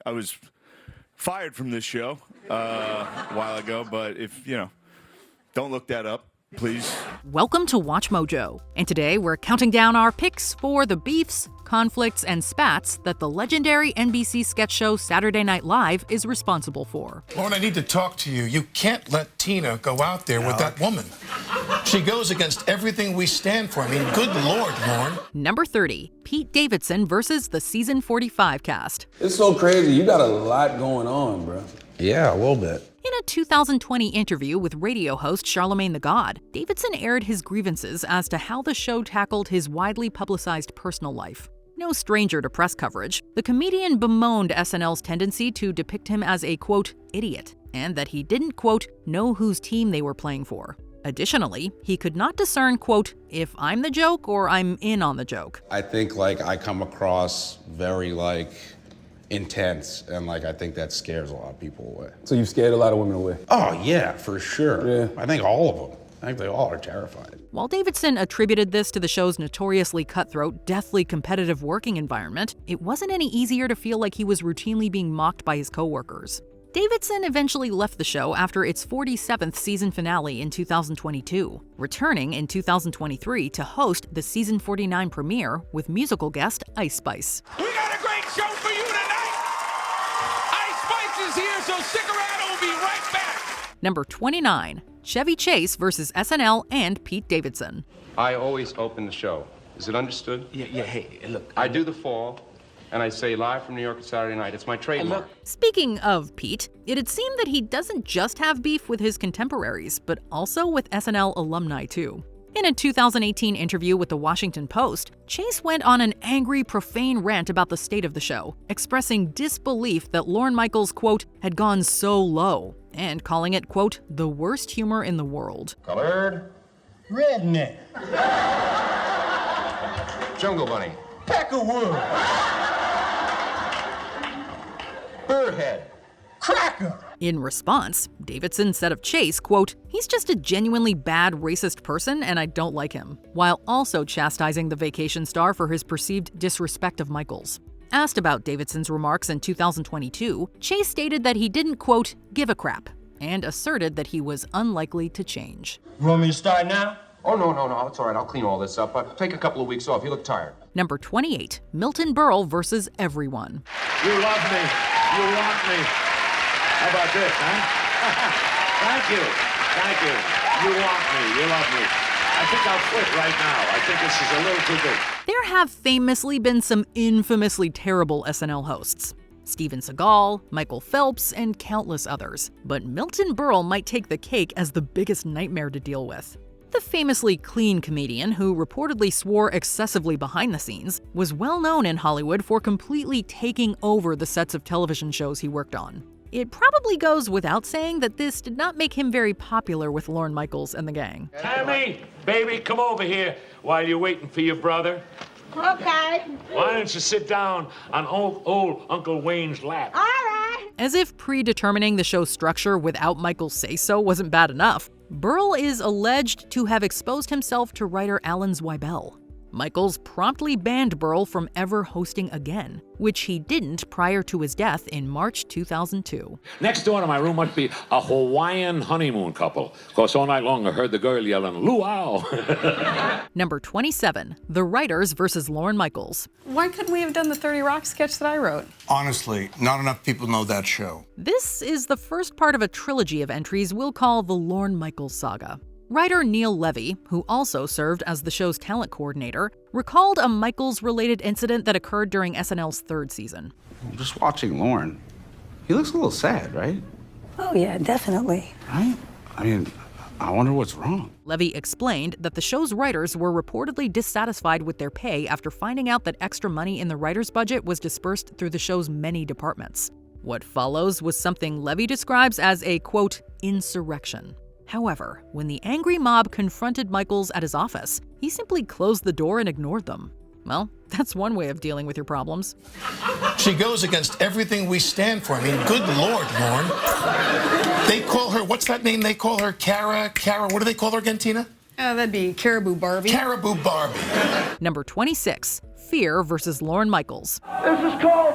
I was fired from this show a while ago, but if, don't look that up, please. Welcome to Watch Mojo, and today we're counting down our picks for the beefs, conflicts, and spats that the legendary NBC sketch show Saturday Night Live is responsible for. Lorne, I need to talk to you. You can't let Tina go out there with that woman. She goes against everything we stand for. I mean, good Lord, Lorne. Number 30, Pete Davidson versus the Season 45 cast. It's so crazy. You got a lot going on, bro. Yeah, a little bit. In a 2020 interview with radio host Charlemagne the God, Davidson aired his grievances as to how the show tackled his widely publicized personal life. No stranger to press coverage, the comedian bemoaned SNL's tendency to depict him as a, quote, idiot, and that he didn't, quote, know whose team they were playing for. Additionally, he could not discern, quote, if I'm the joke or I'm in on the joke. I think, I come across very, intense, and, I think that scares a lot of people away. So you've scared a lot of women away? Oh, yeah, for sure. Yeah. I think all of them. I think they all are terrified. While Davidson attributed this to the show's notoriously cutthroat, deathly competitive working environment, it wasn't any easier to feel like he was routinely being mocked by his coworkers. Davidson eventually left the show after its 47th season finale in 2022, returning in 2023 to host the season 49 premiere with musical guest Ice Spice. We got a great show for you tonight! Ice Spice is here, so stick around and we'll be right back! Number 29, Chevy Chase versus SNL and Pete Davidson. I always open the show. Is it understood? Yeah, hey, look. I do the fall, and I say live from New York Saturday night. It's my trademark. Speaking of Pete, it'd seem that he doesn't just have beef with his contemporaries, but also with SNL alumni too. In a 2018 interview with the Washington Post, Chase went on an angry, profane rant about the state of the show, expressing disbelief that Lorne Michaels, quote, had gone so low, and calling it, quote, the worst humor in the world. Colored. Redneck. Jungle Bunny. Peckerwood. Burrhead. Cracker. In response, Davidson said of Chase, quote, he's just a genuinely bad racist person and I don't like him, while also chastising the vacation star for his perceived disrespect of Michaels. Asked about Davidson's remarks in 2022, Chase stated that he didn't, quote, give a crap, and asserted that he was unlikely to change. You want me to start now? Oh, no, it's all right. I'll clean all this up. But take a couple of weeks off. You look tired. Number 28, Milton Berle versus everyone. You love me. You want me. How about this, huh? Thank you. You want me. You love me. I think I'll quit right now. I think this is a little too big. There have famously been some infamously terrible SNL hosts. Steven Seagal, Michael Phelps, and countless others. But Milton Berle might take the cake as the biggest nightmare to deal with. The famously clean comedian, who reportedly swore excessively behind the scenes, was well known in Hollywood for completely taking over the sets of television shows he worked on. It probably goes without saying that this did not make him very popular with Lorne Michaels and the gang. Tammy, baby, come over here while you're waiting for your brother. Okay. Why don't you sit down on old Uncle Wayne's lap? All right. As if predetermining the show's structure without Michaels' say-so wasn't bad enough, Berle is alleged to have exposed himself to writer Alan Zweibel. Michaels promptly banned Berle from ever hosting again, which he didn't prior to his death in March 2002. Next door to my room must be a Hawaiian honeymoon couple. Of course, all night long I heard the girl yelling, luau. Number 27, The Writers versus Lorne Michaels. Why couldn't we have done the 30 Rock sketch that I wrote? Honestly, not enough people know that show. This is the first part of a trilogy of entries we'll call the Lorne Michaels saga. Writer Neil Levy, who also served as the show's talent coordinator, recalled a Michaels-related incident that occurred during SNL's third season. Just watching Lorne, he looks a little sad, right? Oh, yeah, definitely. Right? I wonder what's wrong. Levy explained that the show's writers were reportedly dissatisfied with their pay after finding out that extra money in the writers' budget was dispersed through the show's many departments. What follows was something Levy describes as a, quote, insurrection. However, when the angry mob confronted Michaels at his office, he simply closed the door and ignored them. Well, that's one way of dealing with your problems. She goes against everything we stand for. I mean, good Lord, Lorne. They call her, what's that name? They call her Cara, what do they call her again, Tina? That'd be Caribou Barbie. Caribou Barbie. Number 26, Fear versus Lorne Michaels. This is called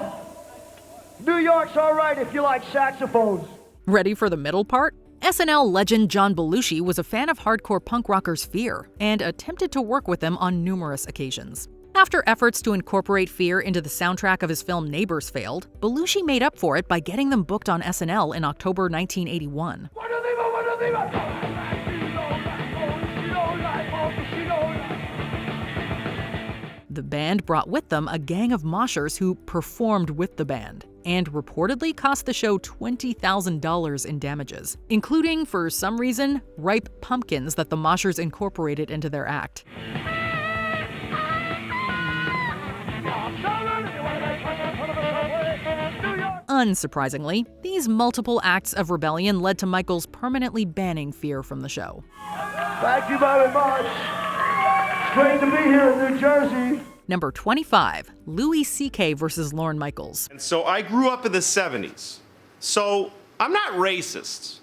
New York's all right if you like saxophones. Ready for the middle part? SNL legend John Belushi was a fan of hardcore punk rockers Fear and attempted to work with them on numerous occasions. After efforts to incorporate Fear into the soundtrack of his film Neighbors failed, Belushi made up for it by getting them booked on SNL in October 1981. The band brought with them a gang of moshers who performed with the band and reportedly cost the show $20,000 in damages, including, for some reason, ripe pumpkins that the moshers incorporated into their act. Unsurpringly, these multiple acts of rebellion led to Michaels permanently banning Fear from the show. Thank you very much. It's great to be here in New Jersey. Number 25, Louis C.K. versus Lorne Michaels. And so I grew up in the 70s. So I'm not racist.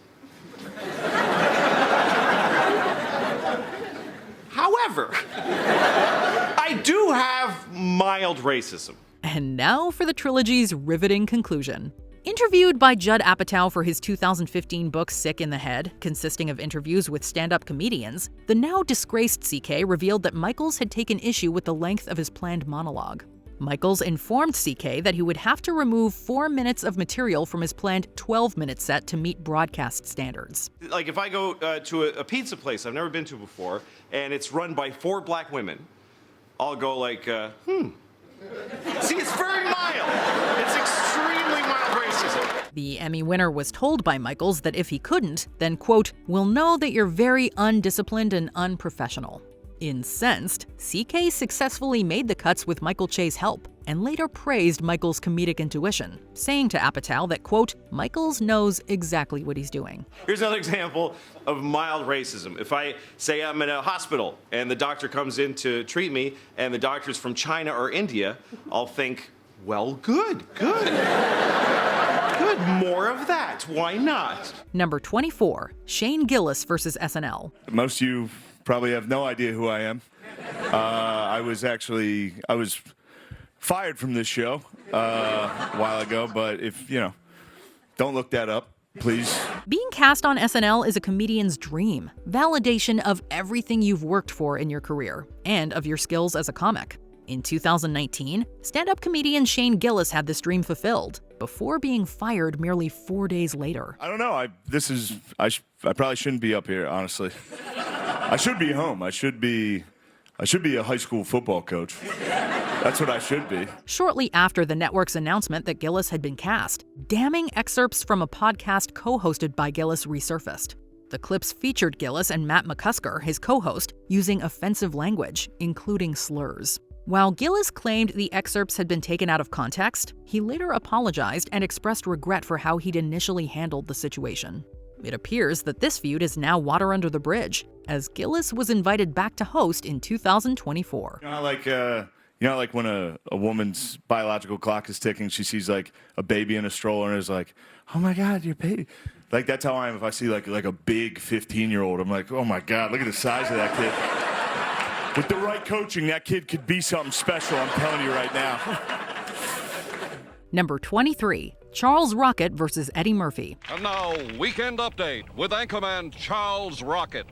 However, I do have mild racism. And now for the trilogy's riveting conclusion. Interviewed by Judd Apatow for his 2015 book Sick in the Head, consisting of interviews with stand-up comedians, the now disgraced CK revealed that Michaels had taken issue with the length of his planned monologue. Michaels informed CK that he would have to remove 4 minutes of material from his planned 12-minute set to meet broadcast standards. Like if I go to a pizza place I've never been to before, and it's run by 4 black women, I'll go like, See, it's very mild. It's extremely mild racism. The Emmy winner was told by Michaels that if he couldn't, then, quote, "we'll know that you're very undisciplined and unprofessional." Incensed, CK successfully made the cuts with Michael Che's help and later praised Michaels' comedic intuition, saying to Apatow that, quote, "Michaels knows exactly what he's doing." Here's another example of mild racism. If I say I'm in a hospital and the doctor comes in to treat me and the doctor's from China or India, I'll think, well, good. Good, more of that. Why not? Number 24, Shane Gillis versus SNL. Most of you probably have no idea who I am. I was fired from this show a while ago, but if, don't look that up, please. Being cast on SNL is a comedian's dream, validation of everything you've worked for in your career, and of your skills as a comic. In 2019, stand-up comedian Shane Gillis had this dream fulfilled, before being fired merely 4 days later. I don't know. I probably shouldn't be up here, honestly. I should be home. I should be a high school football coach. That's what I should be. Shortly after the network's announcement that Gillis had been cast, damning excerpts from a podcast co-hosted by Gillis resurfaced. The clips featured Gillis and Matt McCusker, his co-host, using offensive language, including slurs. While Gillis claimed the excerpts had been taken out of context, he later apologized and expressed regret for how he'd initially handled the situation. It appears that this feud is now water under the bridge, as Gillis was invited back to host in 2024. You know, like when a woman's biological clock is ticking, she sees like a baby in a stroller and is like, "Oh my God, your baby!" Like that's how I am if I see like a big 15-year-old. I'm like, "Oh my God, look at the size of that kid." With the right coaching, that kid could be something special. I'm telling you right now. Number 23, Charles Rocket versus Eddie Murphy. And now, Weekend Update with anchorman Charles Rocket.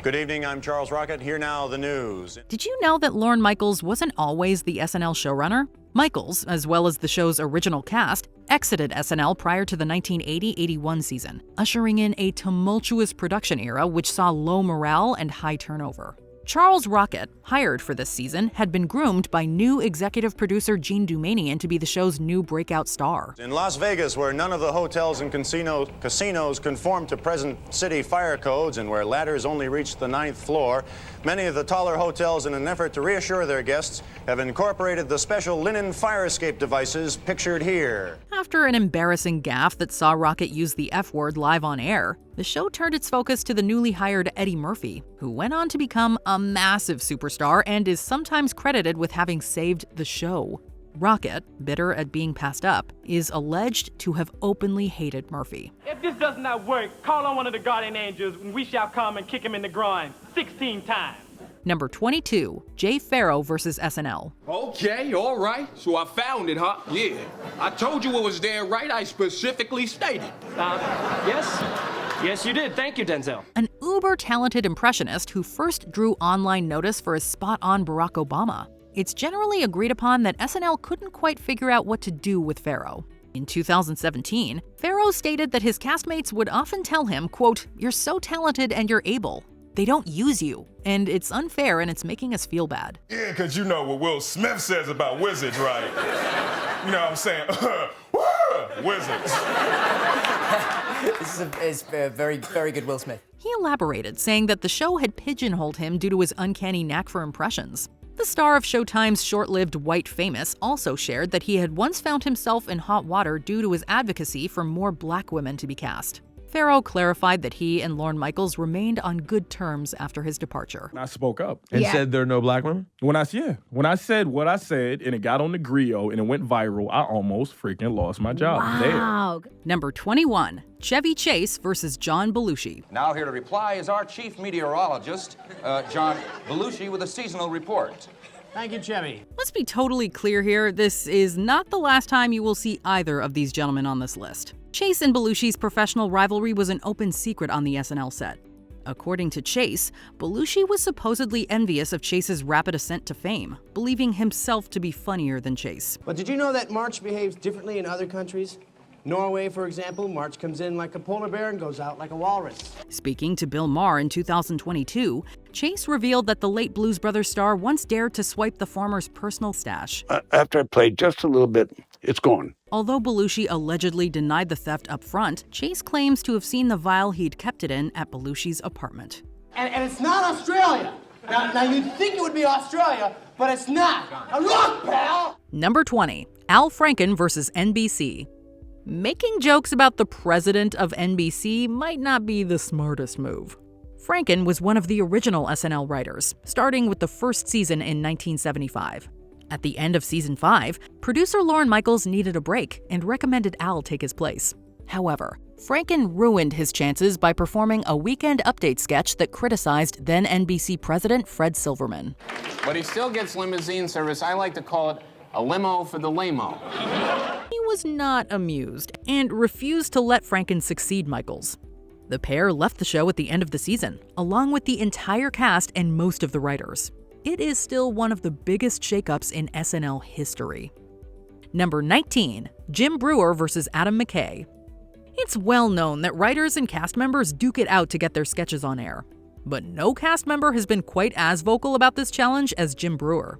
Good evening, I'm Charles Rocket. Here now, the news. Did you know that Lorne Michaels wasn't always the SNL showrunner? Michaels, as well as the show's original cast, exited SNL prior to the 1980-81 season, ushering in a tumultuous production era which saw low morale and high turnover. Charles Rocket, hired for this season, had been groomed by new executive producer Gene Dumanian to be the show's new breakout star. In Las Vegas, where none of the hotels and casinos conform to present city fire codes and where ladders only reach the 9th floor, many of the taller hotels, in an effort to reassure their guests, have incorporated the special linen fire escape devices pictured here. After an embarrassing gaffe that saw Rocket use the F-word live on air, the show turned its focus to the newly hired Eddie Murphy, who went on to become a massive superstar and is sometimes credited with having saved the show. Rocket, bitter at being passed up, is alleged to have openly hated Murphy. If this does not work, call on one of the guardian angels and we shall come and kick him in the groin 16 times. Number 22, Jay Pharoah vs. SNL. Okay, all right. So I found it, huh? Yeah. I told you it was there, right? I specifically stated. Yes, you did. Thank you, Denzel. An uber-talented impressionist who first drew online notice for his spot-on Barack Obama. It's generally agreed upon that SNL couldn't quite figure out what to do with Pharoah. In 2017, Pharoah stated that his castmates would often tell him, quote, "You're so talented and you're able. They don't use you, and it's unfair and it's making us feel bad." Yeah, because you know what Will Smith says about wizards, right? You know what I'm saying? Wizards. This is a very, very good Will Smith. He elaborated, saying that the show had pigeonholed him due to his uncanny knack for impressions. The star of Showtime's short-lived White Famous also shared that he had once found himself in hot water due to his advocacy for more black women to be cast. Pharoah clarified that he and Lorne Michaels remained on good terms after his departure. I spoke up and said there are no black women? When I said what I said and it got on the griot and it went viral, I almost freaking lost my job. Wow. Number 21, Chevy Chase versus John Belushi. Now here to reply is our chief meteorologist, John Belushi, with a seasonal report. Thank you, Chevy. Let's be totally clear here, this is not the last time you will see either of these gentlemen on this list. Chase and Belushi's professional rivalry was an open secret on the SNL set. According to Chase, Belushi was supposedly envious of Chase's rapid ascent to fame, believing himself to be funnier than Chase. But did you know that March behaves differently in other countries? Norway, for example, March comes in like a polar bear and goes out like a walrus. Speaking to Bill Maher in 2022, Chase revealed that the late Blues Brothers star once dared to swipe the former's personal stash. After I played just a little bit, it's gone. Although Belushi allegedly denied the theft up front, Chase claims to have seen the vial he'd kept it in at Belushi's apartment. And it's not Australia. Now you'd think it would be Australia, but it's not. Now look, pal! Number 20, Al Franken versus NBC. Making jokes about the president of NBC might not be the smartest move. Franken was one of the original SNL writers, starting with the first season in 1975. At the end of season 5, producer Lorne Michaels needed a break and recommended Al take his place. However, Franken ruined his chances by performing a Weekend Update sketch that criticized then NBC president Fred Silverman. But he still gets limousine service. I like to call it a limo for the lame-o. He was not amused and refused to let Franken succeed Michaels. The pair left the show at the end of the season, along with the entire cast and most of the writers. It is still one of the biggest shakeups in SNL history. Number 19, Jim Breuer versus Adam McKay. It's well known that writers and cast members duke it out to get their sketches on air. But no cast member has been quite as vocal about this challenge as Jim Breuer.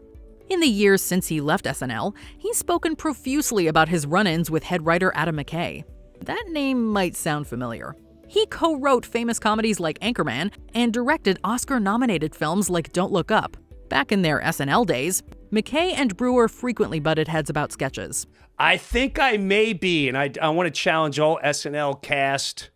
In the years since he left SNL, he's spoken profusely about his run-ins with head writer Adam McKay. That name might sound familiar. He co-wrote famous comedies like Anchorman and directed Oscar-nominated films like Don't Look Up. Back in their SNL days, McKay and Breuer frequently butted heads about sketches. I think I may be, and I want to challenge all SNL cast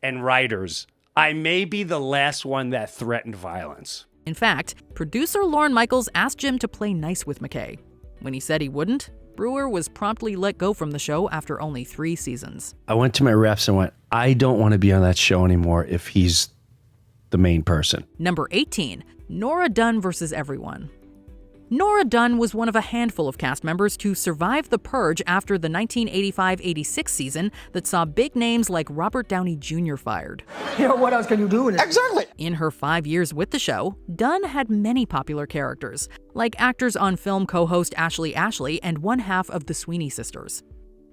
and writers, I may be the last one that threatened violence. In fact, producer Lorne Michaels asked Jim to play nice with McKay. When he said he wouldn't, Breuer was promptly let go from the show after only 3 seasons. I went to my reps and went, I don't want to be on that show anymore if he's the main person. Number 18, Nora Dunn versus everyone. Nora Dunn was one of a handful of cast members to survive the purge after the 1985-86 season that saw big names like Robert Downey Jr. fired. You know, what else can you do in it? Exactly. In her 5 years with the show, Dunn had many popular characters, like actors on film co-host Ashley and one half of the Sweeney sisters.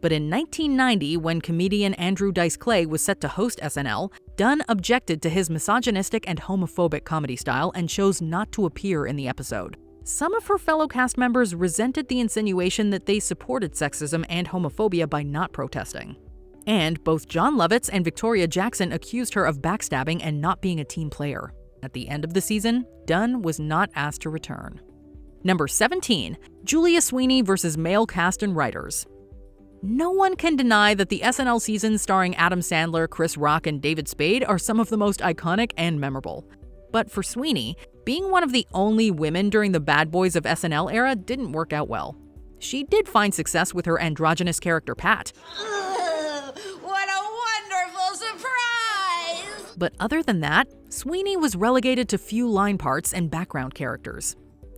But in 1990, when comedian Andrew Dice Clay was set to host SNL, Dunn objected to his misogynistic and homophobic comedy style and chose not to appear in the episode. Some of her fellow cast members resented the insinuation that they supported sexism and homophobia by not protesting. And both John Lovitz and Victoria Jackson accused her of backstabbing and not being a team player. At the end of the season, Dunn was not asked to return. Number 17, Julia Sweeney versus male cast and writers. No one can deny that the SNL seasons starring Adam Sandler, Chris Rock, and David Spade are some of the most iconic and memorable. But for Sweeney, being one of the only women during the Bad Boys of SNL era didn't work out well. She did find success with her androgynous character Pat. What a wonderful surprise! But other than that, Sweeney was relegated to few line parts and background characters.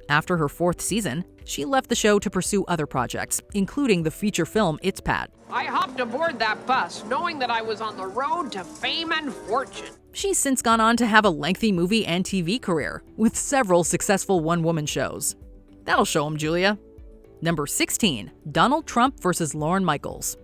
After her 4th season, she left the show to pursue other projects, including the feature film It's Pat. I hopped aboard that bus, knowing that I was on the road to fame and fortune. She's since gone on to have a lengthy movie and TV career, with several successful one-woman shows. That'll show 'em, Julia. Number 16, Donald Trump versus Lorne Michaels.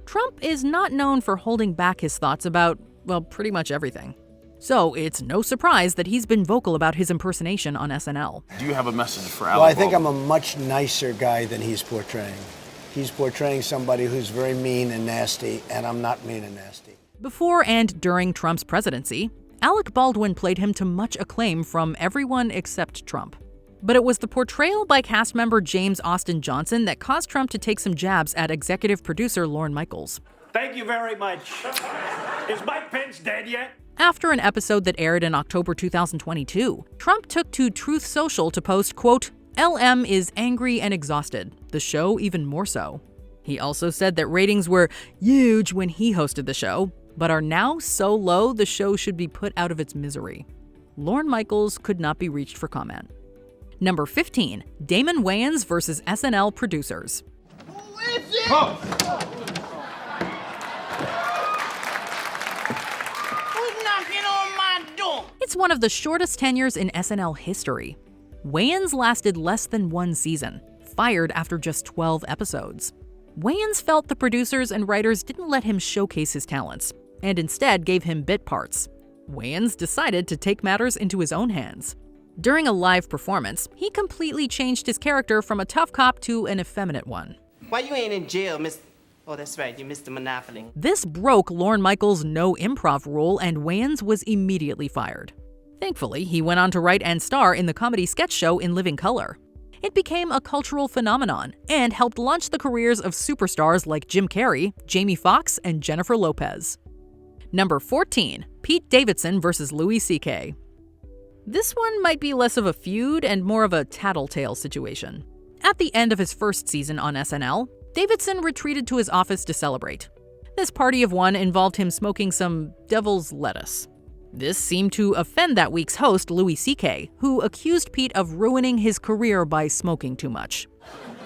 Trump is not known for holding back his thoughts about, well, pretty much everything. So it's no surprise that he's been vocal about his impersonation on SNL. Do you have a message for Well, I think I'm a much nicer guy than he's portraying. He's portraying somebody who's very mean and nasty, and I'm not mean and nasty. Before and during Trump's presidency, Alec Baldwin played him to much acclaim from everyone except Trump. But it was the portrayal by cast member James Austin Johnson that caused Trump to take some jabs at executive producer Lorne Michaels. Thank you very much. Is Mike Pence dead yet? After an episode that aired in October 2022, Trump took to Truth Social to post, quote, "LM is angry and exhausted, the show even more so." He also said that ratings were huge when he hosted the show, but are now so low the show should be put out of its misery. Lorne Michaels could not be reached for comment. Number 15, Damon Wayans versus SNL producers. Oh. It's one of the shortest tenures in SNL history. Wayans lasted less than 1 season, fired after just 12 episodes. Wayans felt the producers and writers didn't let him showcase his talents, and instead gave him bit parts. Wayans decided to take matters into his own hands. During a live performance, he completely changed his character from a tough cop to an effeminate one. Why you ain't in jail, Miss? Oh, that's right, you missed the Monopoly. This broke Lorne Michaels' no improv rule, and Wayans was immediately fired. Thankfully, he went on to write and star in the comedy sketch show In Living Color. It became a cultural phenomenon and helped launch the careers of superstars like Jim Carrey, Jamie Foxx, and Jennifer Lopez. Number 14, Pete Davidson versus Louis C.K. This one might be less of a feud and more of a tattletale situation. At the end of his first season on SNL, Davidson retreated to his office to celebrate. This party of one involved him smoking some devil's lettuce. This seemed to offend that week's host, Louis C.K., who accused Pete of ruining his career by smoking too much.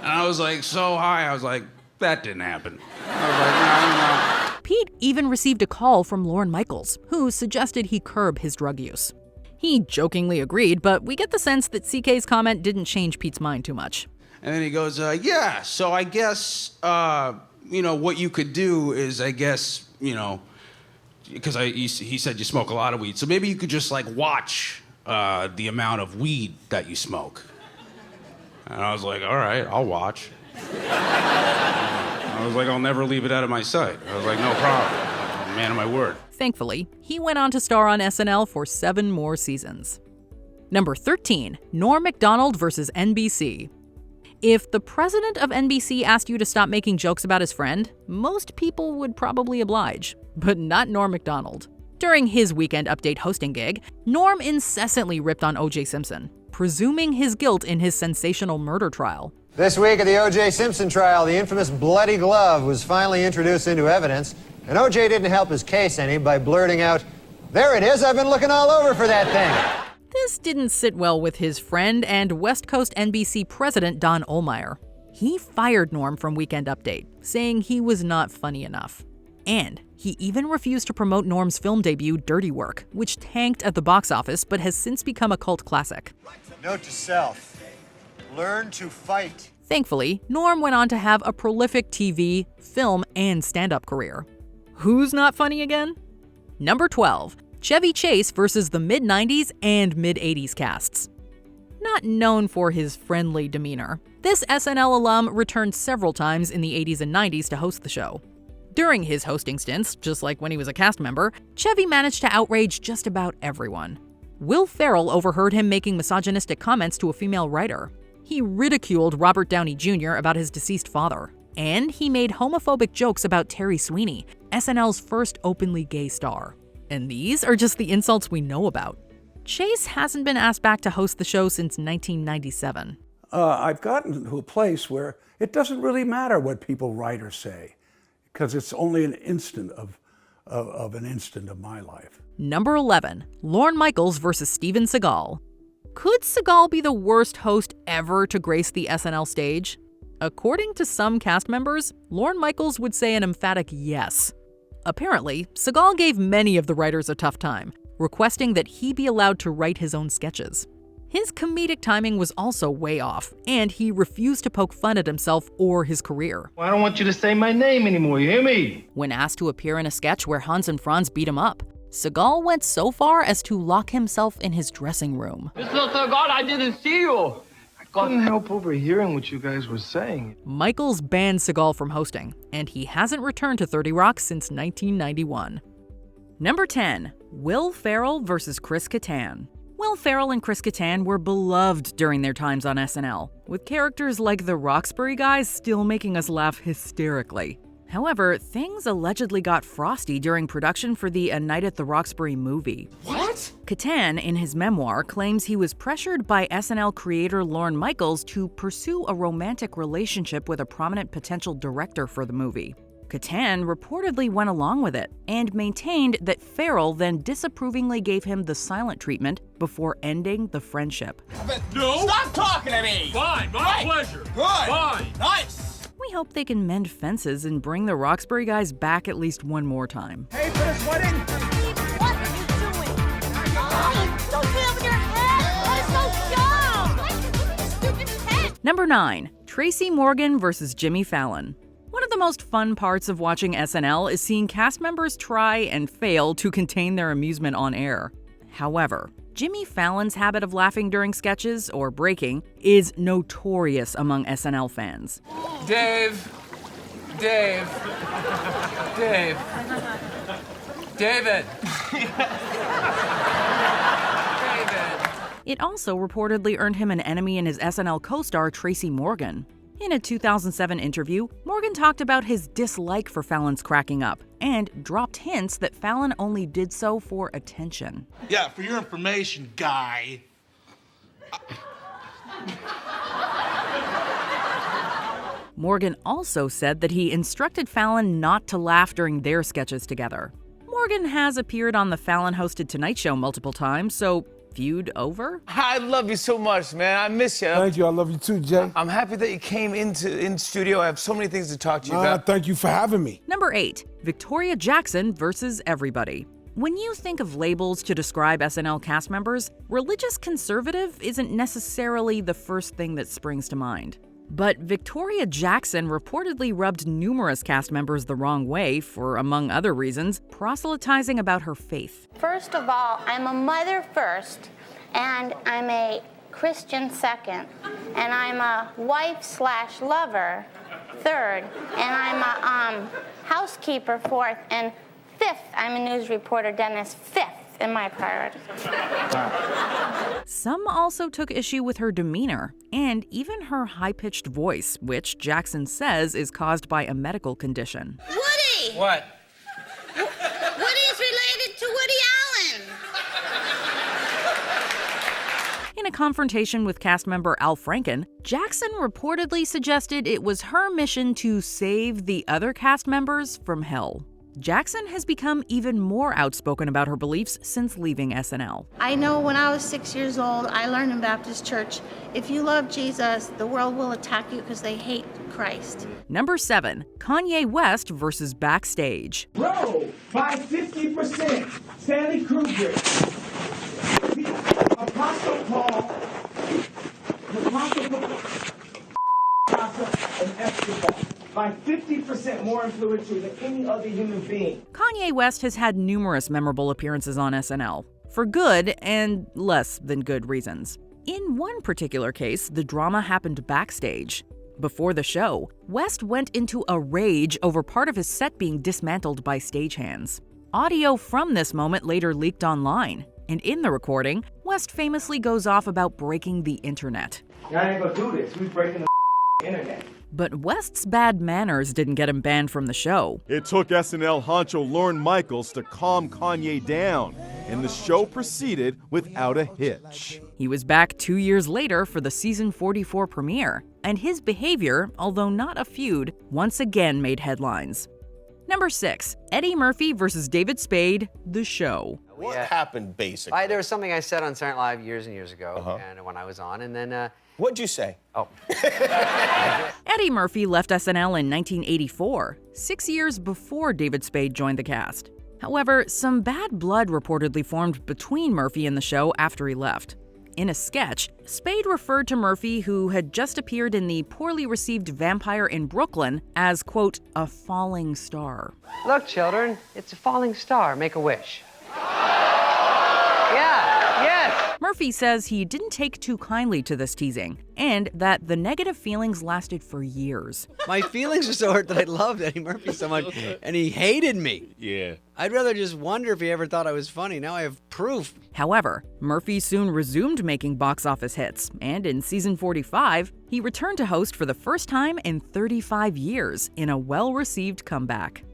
And I was like so high, I was like, that didn't happen. I was like, no. Pete even received a call from Lorne Michaels, who suggested he curb his drug use. He jokingly agreed, but we get the sense that CK's comment didn't change Pete's mind too much. And then he goes, yeah, so I guess, what you could do is, I guess, because he said you smoke a lot of weed, so maybe you could just, watch the amount of weed that you smoke. And I was like, all right, I'll watch. I was like, I'll never leave it out of my sight. I was like, no problem. I'm a man of my word. Thankfully, he went on to star on SNL for 7 more seasons. Number 13, Norm Macdonald versus NBC. If the president of NBC asked you to stop making jokes about his friend, most people would probably oblige, but not Norm Macdonald. During his Weekend Update hosting gig, Norm incessantly ripped on O.J. Simpson, presuming his guilt in his sensational murder trial. This week at the O.J. Simpson trial, the infamous bloody glove was finally introduced into evidence, and O.J. didn't help his case any by blurting out, "There it is, I've been looking all over for that thing." This didn't sit well with his friend and West Coast NBC president Don Ohlmeyer. He fired Norm from Weekend Update, saying he was not funny enough. And he even refused to promote Norm's film debut, Dirty Work, which tanked at the box office but has since become a cult classic. Note to self, learn to fight. Thankfully, Norm went on to have a prolific TV, film, and stand-up career. Who's not funny again? Number 12. Chevy Chase versus the mid-90s and mid-80s casts. Not known for his friendly demeanor, this SNL alum returned several times in the 80s and 90s to host the show. During his hosting stints, just like when he was a cast member, Chevy managed to outrage just about everyone. Will Ferrell overheard him making misogynistic comments to a female writer. He ridiculed Robert Downey Jr. about his deceased father. And he made homophobic jokes about Terry Sweeney, SNL's first openly gay star. And these are just the insults we know about. Chase hasn't been asked back to host the show since 1997. I've gotten to a place where it doesn't really matter what people write or say, because it's only an instant of an instant of my life. Number 11, Lorne Michaels versus Steven Seagal. Could Seagal be the worst host ever to grace the SNL stage? According to some cast members, Lorne Michaels would say an emphatic yes. Apparently, Seagal gave many of the writers a tough time, requesting that he be allowed to write his own sketches. His comedic timing was also way off, and he refused to poke fun at himself or his career. I don't want you to say my name anymore, you hear me? When asked to appear in a sketch where Hans and Franz beat him up, Seagal went so far as to lock himself in his dressing room. Mr. Seagal, I didn't see you. I couldn't help overhearing what you guys were saying. Michaels banned Seagal from hosting, and he hasn't returned to 30 Rock since 1991. Number 10, Will Ferrell versus Chris Kattan. Will Ferrell and Chris Kattan were beloved during their times on SNL, with characters like the Roxbury guys still making us laugh hysterically. However, things allegedly got frosty during production for the A Night at the Roxbury movie. What? Kattan, in his memoir, claims he was pressured by SNL creator Lorne Michaels to pursue a romantic relationship with a prominent potential director for the movie. Kattan reportedly went along with it and maintained that Ferrell then disapprovingly gave him the silent treatment before ending the friendship. No! Stop talking to me! Fine, my pleasure. Good. Fine. Nice. We hope they can mend fences and bring the Roxbury guys back at least one more time. Hey, for this wedding? What are you doing? Oh, don't do it with your head. That is so dumb. Look at your stupid head. Number 9, Tracy Morgan versus Jimmy Fallon. One of the most fun parts of watching SNL is seeing cast members try and fail to contain their amusement on air. However, Jimmy Fallon's habit of laughing during sketches or breaking is notorious among SNL fans. David. It also reportedly earned him an enemy in his SNL co-star Tracy Morgan. In a 2007 interview, Morgan talked about his dislike for Fallon's cracking up and dropped hints that Fallon only did so for attention. Yeah, for your information, guy. Morgan also said that he instructed Fallon not to laugh during their sketches together. Morgan has appeared on the Fallon-hosted Tonight Show multiple times, so feud over? I love you so much, man. I miss you. Thank you. I love you too, Jay. I'm happy that you came in studio. I have so many things to talk to you about. Thank you for having me. Number 8, Victoria Jackson versus everybody. When you think of labels to describe SNL cast members, religious conservative isn't necessarily the first thing that springs to mind. But Victoria Jackson reportedly rubbed numerous cast members the wrong way for, among other reasons, proselytizing about her faith. First of all, I'm a mother first, and I'm a Christian second, and I'm a wife/lover third, and I'm a housekeeper fourth, and fifth, I'm a news reporter, Dennis, fifth in my priorities. Some also took issue with her demeanor and even her high-pitched voice, which Jackson says is caused by a medical condition. Woody! What? Woody is related to Woody Allen. In a confrontation with cast member Al Franken, Jackson reportedly suggested it was her mission to save the other cast members from hell. Jackson has become even more outspoken about her beliefs since leaving SNL. I know when I was 6 years old, I learned in Baptist church, if you love Jesus, the world will attack you because they hate Christ. Number 7, Kanye West versus Backstage. Bro, by 50%, Stanley Kubrick, Apostle Paul, and Escobar. By 50% more influential than any other human being. Kanye West has had numerous memorable appearances on SNL, for good and less than good reasons. In one particular case, the drama happened backstage. Before the show, West went into a rage over part of his set being dismantled by stagehands. Audio from this moment later leaked online, and in the recording, West famously goes off about breaking the internet. Y'all ain't gonna do this. We breaking the internet. But West's bad manners didn't get him banned from the show. It took SNL honcho Lorne Michaels to calm Kanye down, and the show proceeded without a hitch. He was back 2 years later for the season 44 premiere, and his behavior, although not a feud, once again made headlines. Number 6, Eddie Murphy versus David Spade, The Show. What happened, basically? There was something I said on Saturday Night Live years and years ago, and when I was on, and then... What'd you say? Oh. Eddie Murphy left SNL in 1984, 6 years before David Spade joined the cast. However, some bad blood reportedly formed between Murphy and the show after he left. In a sketch, Spade referred to Murphy, who had just appeared in the poorly received Vampire in Brooklyn, as, quote, a falling star. Look, children, it's a falling star. Make a wish. Yes! Murphy says he didn't take too kindly to this teasing, and that the negative feelings lasted for years. My feelings are so hurt that I loved Eddie Murphy so much, and he hated me. Yeah. I'd rather just wonder if he ever thought I was funny. Now I have proof. However, Murphy soon resumed making box office hits, and in season 45, he returned to host for the first time in 35 years in a well-received comeback.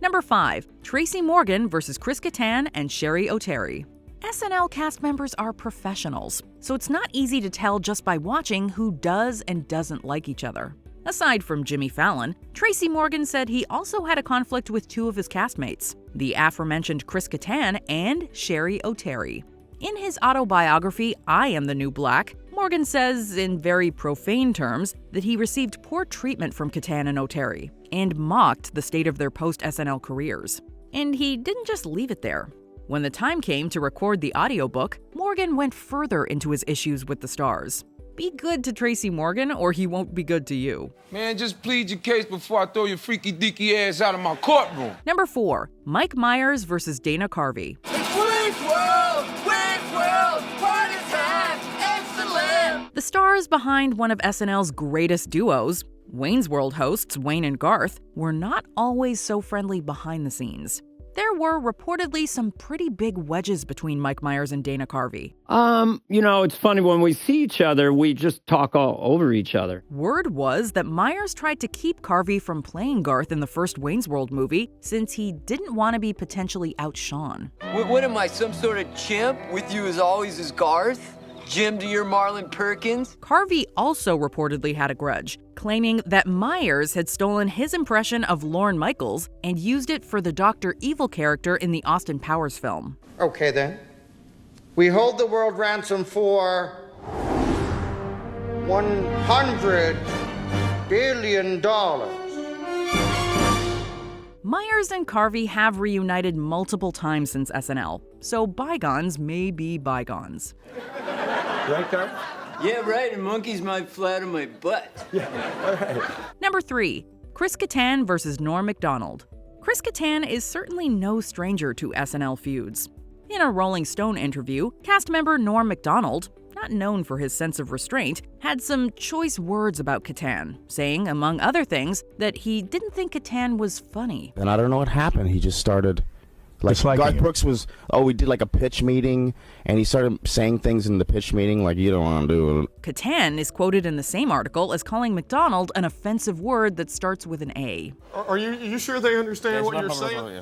Number 5, Tracy Morgan versus Chris Kattan and Sherry O'Terry. SNL cast members are professionals, so it's not easy to tell just by watching who does and doesn't like each other. Aside from Jimmy Fallon, Tracy Morgan said he also had a conflict with 2 of his castmates, the aforementioned Chris Kattan and Sherry O'Terry. In his autobiography, I Am the New Black, Morgan says, in very profane terms, that he received poor treatment from Kattan and O'Terry, and mocked the state of their post-SNL careers. And he didn't just leave it there. When the time came to record the audiobook, Morgan went further into his issues with the stars. Be good to Tracy Morgan, or he won't be good to you. Man, just plead your case before I throw your freaky deaky ass out of my courtroom. Number 4, Mike Myers versus Dana Carvey. Party time, excellent! The stars behind one of SNL's greatest duos, Wayne's World hosts Wayne and Garth, were not always so friendly behind the scenes. There were reportedly some pretty big wedges between Mike Myers and Dana Carvey. It's funny, when we see each other, we just talk all over each other. Word was that Myers tried to keep Carvey from playing Garth in the first Wayne's World movie since he didn't want to be potentially outshone. What am I, some sort of chimp? With you as always as Garth? Jim to your Marlon Perkins? Carvey also reportedly had a grudge, claiming that Myers had stolen his impression of Lorne Michaels and used it for the Dr. Evil character in the Austin Powers film. Okay then. We hold the world ransom for $100 billion. Myers and Carvey have reunited multiple times since SNL, so bygones may be bygones. Right, Carl? Yeah, right, and monkeys might flatter my butt. Yeah, all right. Number 3, Chris Kattan versus Nora Macdonald. Chris Kattan is certainly no stranger to SNL feuds. In a Rolling Stone interview, cast member Nora Macdonald, not known for his sense of restraint, had some choice words about Kattan, saying, among other things, that he didn't think Kattan was funny. And I don't know what happened. He just started... Garth Brooks was, we did like a pitch meeting, and he started saying things in the pitch meeting like, you don't want to do it. Kattan is quoted in the same article as calling Macdonald an offensive word that starts with an A. Are you sure they understand what you're saying?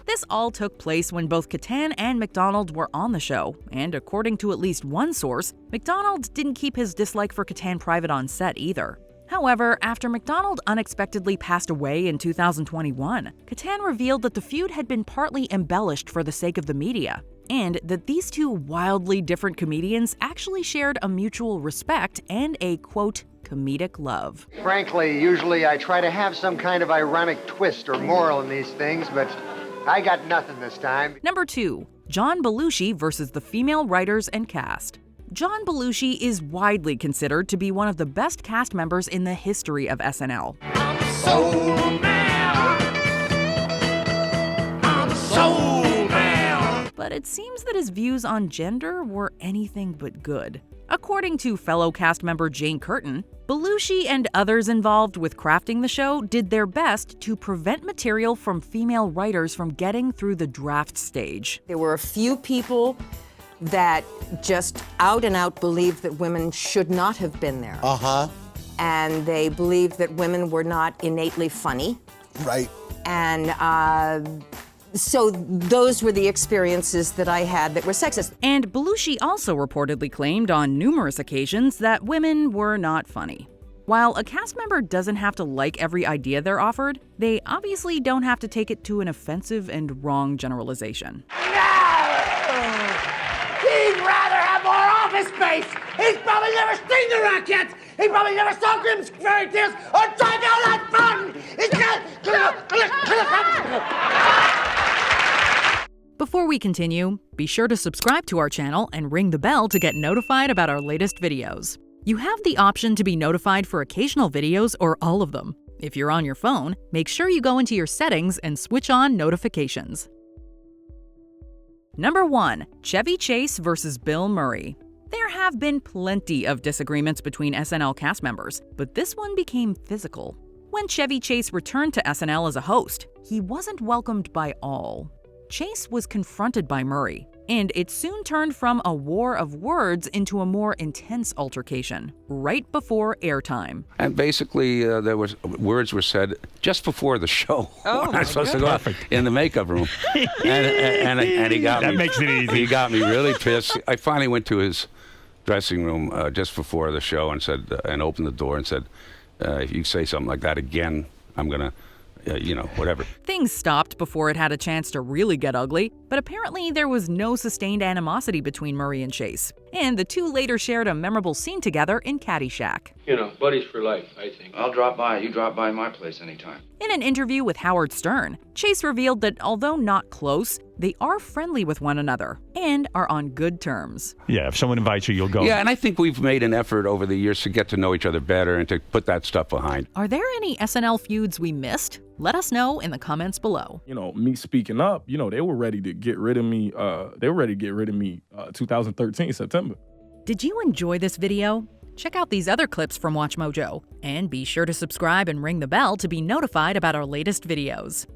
This all took place when both Kattan and Macdonald were on the show, and according to at least one source, Macdonald didn't keep his dislike for Kattan private on set either. However, after Macdonald unexpectedly passed away in 2021, Kattan revealed that the feud had been partly embellished for the sake of the media, and that these 2 wildly different comedians actually shared a mutual respect and a, quote, comedic love. Frankly, usually I try to have some kind of ironic twist or moral in these things, but I got nothing this time. Number 2, John Belushi versus the female writers and cast. John Belushi is widely considered to be one of the best cast members in the history of SNL. But it seems that his views on gender were anything but good. According to fellow cast member Jane Curtin, Belushi and others involved with crafting the show did their best to prevent material from female writers from getting through the draft stage. There were a few people that just out and out believed that women should not have been there. And they believed that women were not innately funny. Right. And so those were the experiences that I had that were sexist. And Belushi also reportedly claimed on numerous occasions that women were not funny. While a cast member doesn't have to like every idea they're offered, they obviously don't have to take it to an offensive and wrong generalization. He'd rather have more office space. He's probably never seen the Rockets. He probably never saw Grimm's fairy tales or tried out that fun. He's got. Before we continue, be sure to subscribe to our channel and ring the bell to get notified about our latest videos. You have the option to be notified for occasional videos or all of them. If you're on your phone, make sure you go into your settings and switch on notifications. Number 1. Chevy Chase versus Bill Murray. There have been plenty of disagreements between SNL cast members, but this one became physical. When Chevy Chase returned to SNL as a host, he wasn't welcomed by all. Chase was confronted by Murray, and it soon turned from a war of words into a more intense altercation, right before airtime. And basically, words were said just before the show. Oh, I was supposed to go in the makeup room, and he got me. That makes it easy. He got me really pissed. I finally went to his dressing room just before the show and said, and opened the door and said, "If you say something like that again, I'm gonna." Whatever. Things stopped before it had a chance to really get ugly, but apparently there was no sustained animosity between Murray and Chase, and the two later shared a memorable scene together in Caddyshack. Buddies for life, I think. I'll drop by. You drop by my place anytime. In an interview with Howard Stern, Chase revealed that although not close, they are friendly with one another and are on good terms. Yeah, if someone invites you, you'll go. Yeah, and I think we've made an effort over the years to get to know each other better and to put that stuff behind. Are there any SNL feuds we missed? Let us know in the comments below. Me speaking up, they were ready to get rid of me. 2013, September. Did you enjoy this video? Check out these other clips from WatchMojo, and be sure to subscribe and ring the bell to be notified about our latest videos.